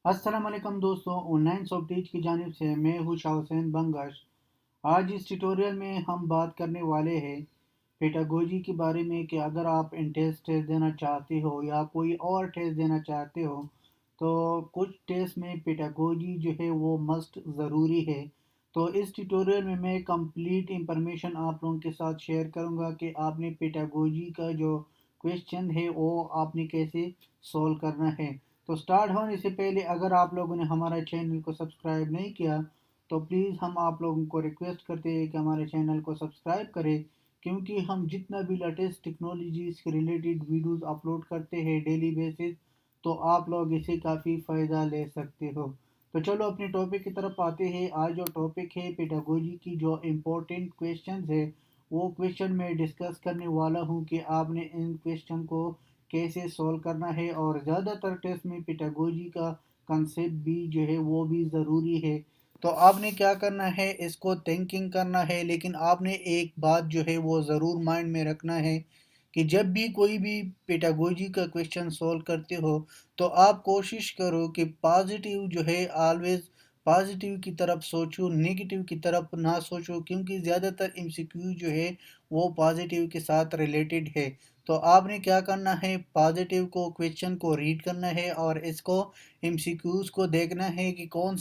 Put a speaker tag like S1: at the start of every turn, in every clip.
S1: अस्सलाम वालेकुम दोस्तों, ऑनलाइन सॉफ्टवेयर की जानिब से मैं हूँ शाह हुसैन बंगश। आज इस ट्यूटोरियल में हम बात करने वाले हैं पेडागोजी के बारे में कि अगर आप इंट्रेंस टेस्ट देना चाहते हो या कोई और टेस्ट देना चाहते हो तो कुछ टेस्ट में पेडागोजी जो है वो मस्ट ज़रूरी है। तो इस ट्यूटोरियल में मैं कंप्लीट इंफॉर्मेशन आप लोगों के साथ शेयर करूंगा कि आपने पेडागोजी का जो क्वेश्चन है वो आपने कैसे सॉल्व करना है। तो स्टार्ट होने से पहले अगर आप लोगों ने हमारा चैनल को सब्सक्राइब नहीं किया तो प्लीज़ हम आप लोगों को रिक्वेस्ट करते हैं कि हमारे चैनल को सब्सक्राइब करें, क्योंकि हम जितना भी लेटेस्ट टेक्नोलॉजीज़ के रिलेटेड वीडियोस अपलोड करते हैं डेली बेसिस, तो आप लोग इससे काफ़ी फ़ायदा ले सकते हो। तो चलो अपने टॉपिक की तरफ आते हैं। आज जो टॉपिक है पेडागोजी की जो इम्पोर्टेंट क्वेश्चंस है वो क्वेश्चन मैं डिस्कस करने वाला हूँ कि आपने इन क्वेश्चन को कैसे सॉल्व करना है। और ज़्यादातर टेस्ट में पेडागोजी का कंसेप्ट भी जो है वो भी ज़रूरी है। तो आपने क्या करना है, इसको थिंकिंग करना है, लेकिन आपने एक बात जो है वो ज़रूर माइंड में रखना है कि जब भी कोई भी पेडागोजी का क्वेश्चन सॉल्व करते हो तो आप कोशिश करो कि पॉजिटिव जो है ऑलवेज पॉजिटिव की तरफ सोचो, नेगेटिव की तरफ ना सोचो, क्योंकि ज़्यादातर एमसीक्यू जो है वो पॉजिटिव के साथ रिलेटेड है। तो आपने क्या करना है, पॉजिटिव को क्वेश्चन को रीड करना है और इसको एमसीक्यूज़ को देखना है कि कौन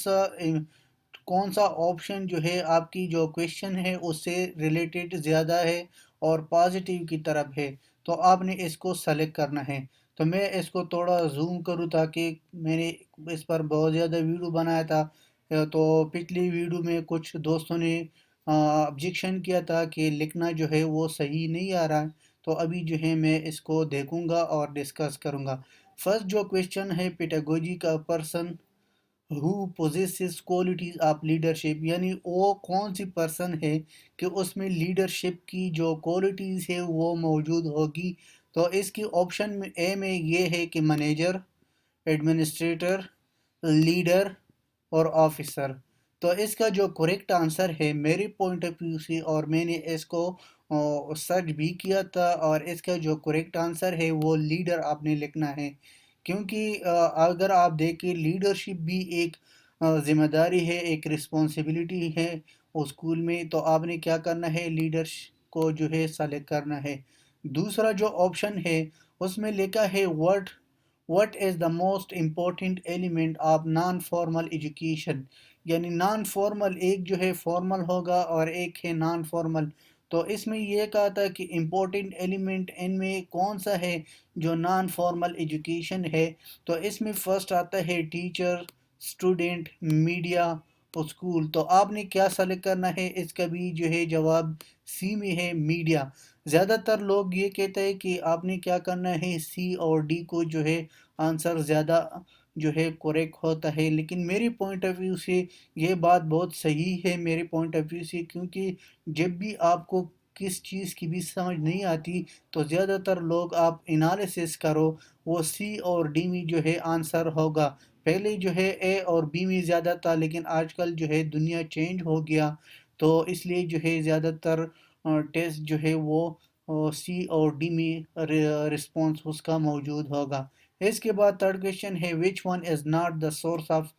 S1: सा ऑप्शन जो है आपकी जो क्वेश्चन है उससे रिलेटेड ज़्यादा है और पॉजिटिव की तरफ है। तो आपने इसको सेलेक्ट करना है। तो मैं इसको थोड़ा जूम करूँ ताकि मैंने इस पर बहुत ज़्यादा वीडियो बनाया था। तो पिछली वीडियो में कुछ दोस्तों ने ऑब्जेक्शन किया था कि लिखना जो है वो सही नहीं आ रहा है। तो अभी जो है मैं इसको देखूंगा और डिस्कस करूंगा। फर्स्ट जो क्वेश्चन है पेडागोजी का, person who possesses qualities of leadership, यानी वो कौन सी पर्सन है कि उसमें लीडरशिप की जो क्वालिटीज़ है वो मौजूद होगी। तो इसकी ऑप्शन में ए में ये है कि मैनेजर, एडमिनिस्ट्रेटर, लीडर और ऑफिसर। तो इसका जो करेक्ट आंसर है मेरे पॉइंट ऑफ व्यू से, और मैंने इसको सर्च भी किया था, और इसका जो करेक्ट आंसर है वो लीडर आपने लिखना है। क्योंकि अगर आप देखें लीडरशिप भी एक जिम्मेदारी है, एक रिस्पॉन्सिबिलिटी है उस स्कूल में। तो आपने क्या करना है, लीडर्स को जो है सेलेक्ट करना है। दूसरा जो ऑप्शन है उसमें लिखा है what is the most important element of non formal education, यानी नॉन फॉर्मल एक जो है फॉर्मल होगा और एक है नॉन फॉर्मल। तो इसमें यह कहा था कि इम्पोर्टेंट एलिमेंट इनमें कौन सा है जो नॉन फॉर्मल एजुकेशन है। तो इसमें फर्स्ट आता है टीचर, स्टूडेंट, मीडिया और स्कूल। तो आपने क्या सेलेक्ट करना है, इसका भी जो है जवाब सी में है, मीडिया। ज़्यादातर लोग ये कहते हैं कि आपने क्या करना है, सी और डी को जो है आंसर ज़्यादा जो है करेक्ट होता है। लेकिन मेरे पॉइंट ऑफ व्यू से ये बात बहुत सही है मेरे पॉइंट ऑफ व्यू से, क्योंकि जब भी आपको किस चीज़ की भी समझ नहीं आती तो ज़्यादातर लोग आप एनालिसिस करो, वो सी और डी में जो है आंसर होगा। पहले जो है ए और बी में ज़्यादा था, लेकिन आजकल जो है दुनिया चेंज हो गया। तो इसलिए जो है ज़्यादातर टेस्ट जो है वो सी और डी में रिस्पॉन्स उसका मौजूद होगा। इसके बाद थर्ड क्वेश्चन है which one is not the source of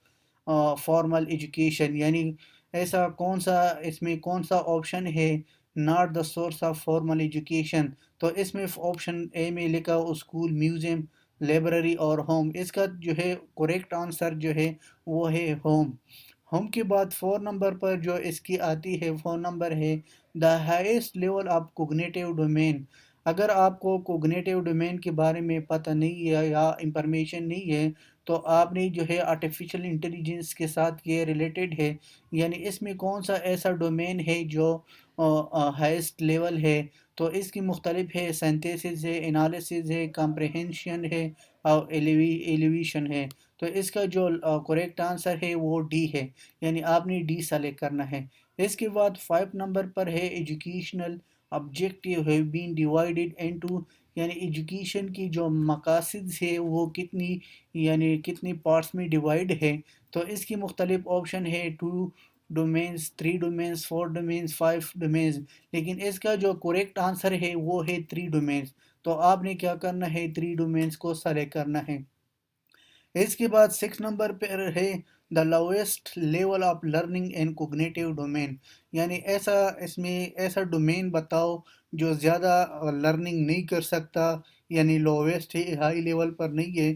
S1: formal education, यानी ऐसा कौन सा, इसमें कौन सा ऑप्शन है not the source of formal education. तो इसमें ऑप्शन ए में लिखा स्कूल, म्यूज़ियम, लाइब्रेरी और होम। इसका जो है करेक्ट आंसर जो है वो है होम। होम के बाद फोर नंबर पर जो इसकी आती है, फोर नंबर है the highest level of cognitive domain. अगर आपको कोग्निटिव डोमेन के बारे में पता नहीं है या इंफॉर्मेशन नहीं है तो आपने जो है आर्टिफिशियल इंटेलिजेंस के साथ ये रिलेटेड है, यानी इसमें कौन सा ऐसा डोमेन है जो हाईएस्ट लेवल है। तो इसकी मुख्तलिफ है, सिंथेसिस है, एनालिसिस है, कम्प्रहेंशन है और एलिवेशन है। तो इसका जो करेक्ट आंसर है वो डी है, यानी आपने डी सेलेक्ट करना है। इसके बाद फाइव नंबर पर है educational objective have been divided into, यानी एजुकेशन की जो मकासद है वो कितनी, यानी कितनी पार्ट्स में डिवाइड है। तो इसकी मुख्तलिफ ऑप्शन है two domains, three domains, four domains, five domains. लेकिन इसका जो करेक्ट आंसर है वो है थ्री डोमेन्स। तो आपने क्या करना है, थ्री डोमेन्स को सेलेक्ट करना है। اس کے بعد 6 نمبر پر ہے the lowest level of learning in cognitive domain, یعنی اس میں ایسا ڈومین بتاؤ جو زیادہ لرننگ نہیں کر سکتا، یعنی لویسٹ ہے، ہائی لیول پر نہیں ہے۔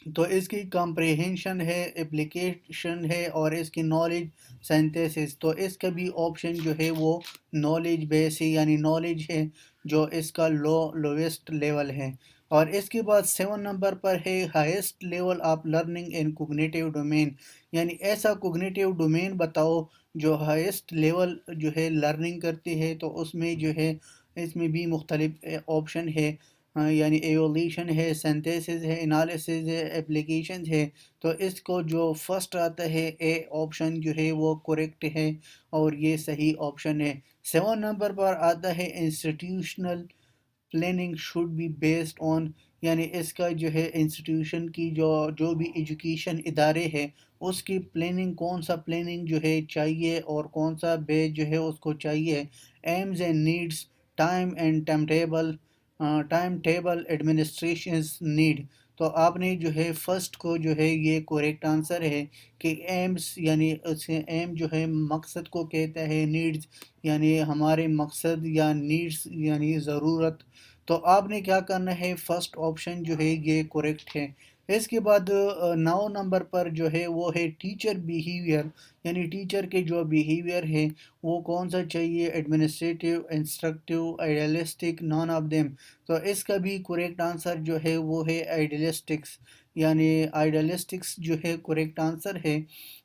S1: تو اس کی کمپریہنشن ہے، اپلیکیشن ہے، اور اس کی نالج سینتھسس۔ تو اس کا بھی آپشن جو ہے وہ نالج بیس ہے، یعنی نالج ہے جو اس کا لویسٹ لیول ہے۔ اور اس کے بعد 7 نمبر پر ہے highest level of learning in cognitive domain, یعنی ایسا کوگنیٹیو ڈومین بتاؤ جو ہائیسٹ لیول جو ہے لرننگ کرتی ہے۔ تو اس میں جو ہے اس میں بھی مختلف آپشن ہے، یعنی ایولیشن ہے، سینتھسس ہے، انالیسز ہے، اپلیکیشنز ہے۔ تو اس کو جو فرسٹ آتا ہے اے آپشن جو ہے وہ کریکٹ ہے اور یہ صحیح آپشن ہے۔ 7 نمبر پر آتا ہے institutional planning should be based on, یعنی اس کا جو ہے انسٹیٹیوشن کی جو بھی ایجوکیشن ادارے ہے اس کی پلاننگ، کون سا پلاننگ جو ہے چاہیے اور کون سا بیس جو ہے اس کو چاہیے۔ Aims and needs, time and time table administrations need. تو آپ نے جو ہے فرسٹ کو جو ہے یہ کریکٹ آنسر ہے کہ ایمز، یعنی ایم جو ہے مقصد کو کہتا ہے، نیڈز یعنی ہمارے مقصد یا نیڈس یعنی ضرورت۔ تو آپ نے کیا کرنا ہے، فرسٹ آپشن جو ہے یہ کریکٹ ہے۔ اس کے بعد 9 نمبر پر جو ہے وہ ہے ٹیچر بیہیویئر، یعنی ٹیچر کے جو بیہیویئر ہے وہ کون سا چاہیے، administrative, instructive, idealistic, none of them. تو اس کا بھی کریکٹ آنسر جو ہے وہ ہے آئیڈیلسٹکس، یعنی آئیڈیلسٹکس جو ہے کریکٹ آنسر ہے۔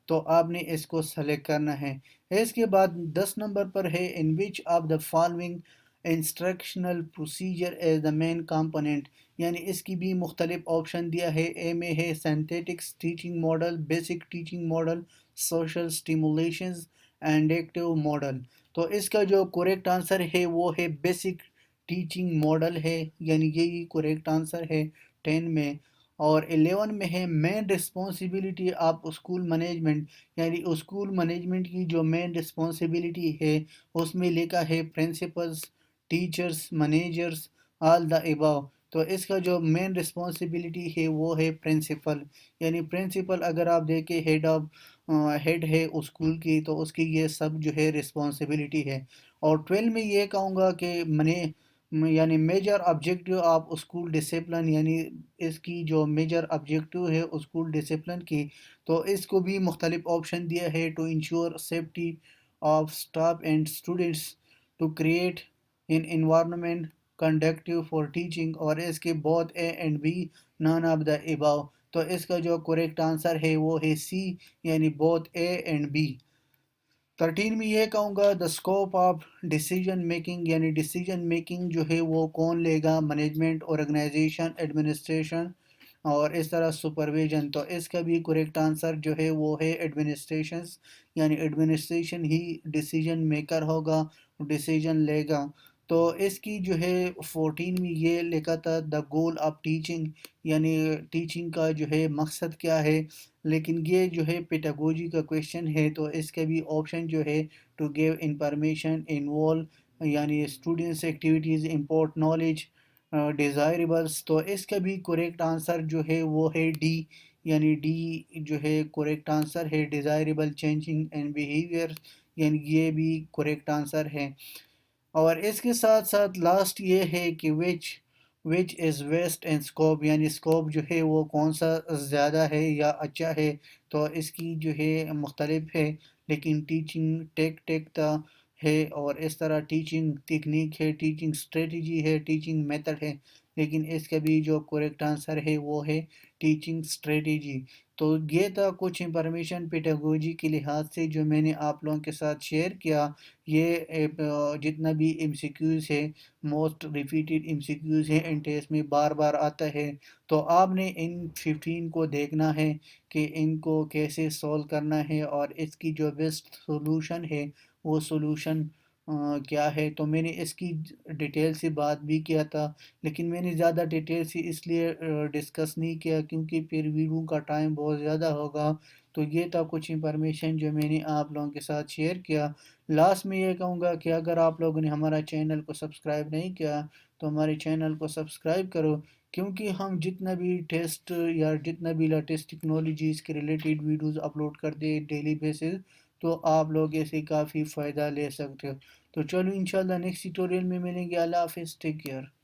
S1: تو آپ نے اس کو سلیکٹ کرنا ہے۔ اس کے بعد 10 نمبر پر ہے in which of the following instructional procedure is the main component, یعنی اس کی بھی مختلف آپشن دیا ہے۔ اے میں ہے synthetics teaching model, basic teaching model, social stimulations and active model. تو اس کا جو کریکٹ آنسر ہے وہ ہے بیسک ٹیچنگ ماڈل ہے، یعنی یہی کریکٹ آنسر ہے 10 میں۔ اور 11 میں ہے مین رسپانسبلٹی آف اسکول مینجمنٹ، یعنی اسکول مینجمنٹ کی جو مین رسپانسبلٹی ہے اس میں لکھا ہے پرنسپلز، ٹیچرز، مینیجرز، آل دا اباؤ۔ تو اس کا جو مین رسپانسبلٹی ہے وہ ہے پرنسپل، یعنی پرنسپل اگر آپ دیکھیں ہیڈ ہے اسکول کی، تو اس کی یہ سب جو ہے رسپانسبلٹی ہے۔ اور 12 میں یہ کہوں گا کہ یعنی major objective of school discipline, یعنی اس کی جو میجر آبجیکٹیو ہے اسکول ڈسپلن کی، تو اس کو بھی مختلف آپشن دیا ہے: to ensure safety of staff and students, to create an environment conducive for teaching, اور اس کے both A and B, none of the above. تو اس کا جو کریکٹ آنسر ہے وہ ہے سی، یعنی بوتھ اے اینڈ بی۔ 13 میں یہ کہوں گا the scope of decision making, یعنی ڈیسیجن میکنگ جو ہے وہ کون لے گا، مینجمنٹ، آرگنائزیشن، ایڈمنسٹریشن، اور اس طرح سپرویژن۔ تو اس کا بھی کریکٹ آنسر جو ہے وہ ہے ایڈمنسٹریشنز، یعنی ایڈمنسٹریشن ہی ڈیسیجن میکر ہوگا، ڈیسیجن لے گا۔ تو اس کی جو ہے 14 میں یہ لکھا تھا دا گول آف ٹیچنگ، یعنی ٹیچنگ کا جو ہے مقصد کیا ہے، لیکن یہ جو ہے پیٹاگوجی کا کویشچن ہے، تو اس کا بھی آپشن جو ہے ٹو گیو انفارمیشن، انوالو یعنی اسٹوڈنٹس ایکٹیویٹیز، امپورٹ نالج، ڈیزائربلس۔ تو اس کا بھی کریکٹ آنسر جو ہے وہ ہے ڈی، یعنی ڈی جو ہے کریکٹ آنسر ہے، ڈیزائربل چینجنگ اینڈ بیہیویئر، یعنی یہ بھی کریکٹ آنسر ہے۔ اور اس کے ساتھ ساتھ لاسٹ یہ ہے کہ وچ از ویسٹ اینڈ اسکوپ، یعنی اسکوپ جو ہے وہ کون سا زیادہ ہے یا اچھا ہے۔ تو اس کی جو ہے مختلف ہے، لیکن ٹیچنگ ٹیک ہے، اور اس طرح ٹیچنگ تکنیک ہے، ٹیچنگ اسٹریٹجی ہے، ٹیچنگ میتھڈ ہے، لیکن اس کا بھی جو کریکٹ آنسر ہے وہ ہے ٹیچنگ اسٹریٹجی۔ تو یہ تھا کچھ انفارمیشن پیٹاگوجی کے لحاظ سے جو میں نے آپ لوگوں کے ساتھ شیئر کیا۔ یہ جتنا بھی ایم سی کیوز ہے، most repeated M C Qs ہیں ان ٹیسٹ میں، بار بار آتا ہے، تو آپ نے ان 15 کو دیکھنا ہے کہ ان کو کیسے سولو کرنا ہے، اور اس کی جو بیسٹ سولوشن ہے وہ سولوشن کیا ہے۔ تو میں نے اس کی ڈیٹیل سے بات بھی کیا تھا، لیکن میں نے زیادہ ڈیٹیل سے اس لیے ڈسکس نہیں کیا کیونکہ پھر ویڈیو کا ٹائم بہت زیادہ ہوگا۔ تو یہ تھا کچھ انفارمیشن جو میں نے آپ لوگوں کے ساتھ شیئر کیا۔ لاسٹ میں یہ کہوں گا کہ اگر آپ لوگوں نے ہمارا چینل کو سبسکرائب نہیں کیا تو ہمارے چینل کو سبسکرائب کرو، کیونکہ ہم جتنا بھی ٹیسٹ یا جتنا بھی لیٹسٹ ٹیکنالوجیز کے ریلیٹڈ ویڈیوز اپلوڈ کرتے ہیں ڈیلی بیسس، تو آپ لوگ ایسے کافی فائدہ لے سکتے ہو۔ تو چلو انشاءاللہ نیکسٹ ٹیوٹوریل میں ملیں گے۔ اللہ حافظ، ٹیک کیئر۔